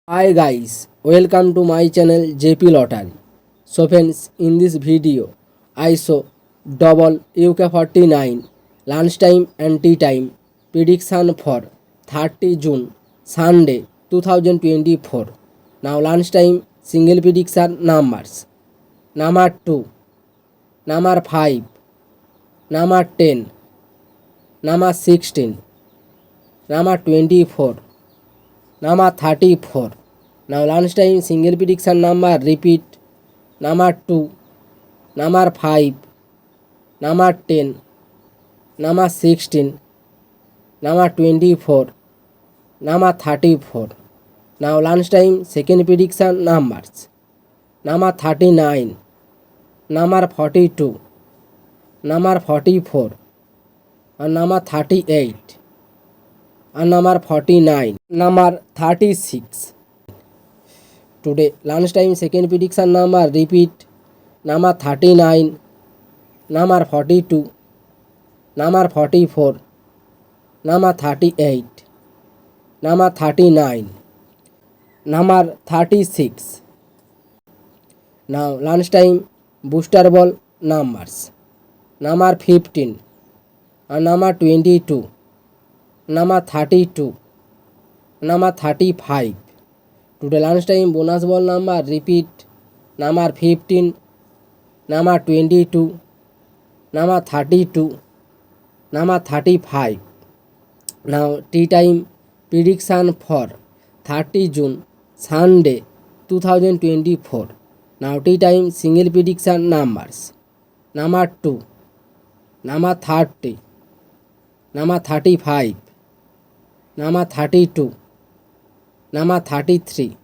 Hi guys, welcome to my channel JP Lottery. So friends, in this video, I show double UK49 lunchtime and tea time prediction for 30 June Sunday 2024. Now lunchtime single prediction numbers: number 2, number 5, number 10, number 16, number 24, number 34. Now lunchtime single prediction number repeat: number 2, number 5, number 10, number 16, number 24, number 34. Now lunchtime second prediction numbers: number 39, number 42, number 44, and number 38, and number 49, number 36. Today lunchtime second prediction number repeat: number 39, number 42, number 44, number 38, number 39, number 36. Now lunchtime booster ball numbers: number 15, and number 22, number 32, number 35. Today lunchtime bonus ball number repeat: number 15, number 22, number 32, number 35. Now tea time prediction for 30 June Sunday 2024. Now tea time single prediction numbers: number 2, number 30, number 35, number 32, number 33,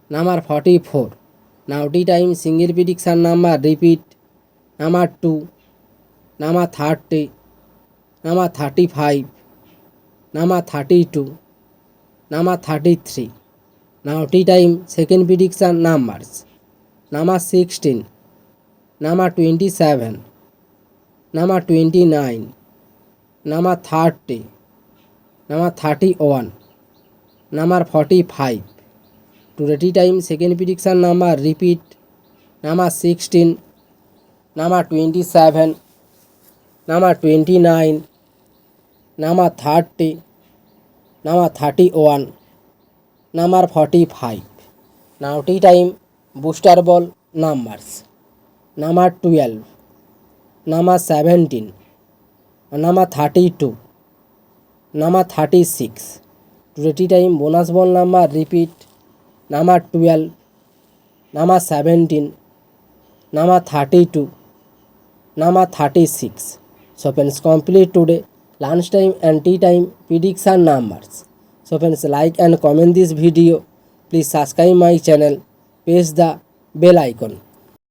number 44. Now tea time single prediction number repeat: number 2, number 30, number 35, number 32, number 33. Now tea time second prediction numbers: number 16, number 27, number 29, number 30, number 31, number 45. Today tea time second prediction number repeat: number 16, number 27, number 29, number 30, number 31, number 45. Now tea time booster ball numbers: number 12, number 17, number 32, number 36. Today tea time bonus ball number repeat: number 12, number 17, number 32, number 36. So friends, complete today lunchtime and tea time prediction numbers. So friends, like and comment this video. Please subscribe my channel. Press the bell icon.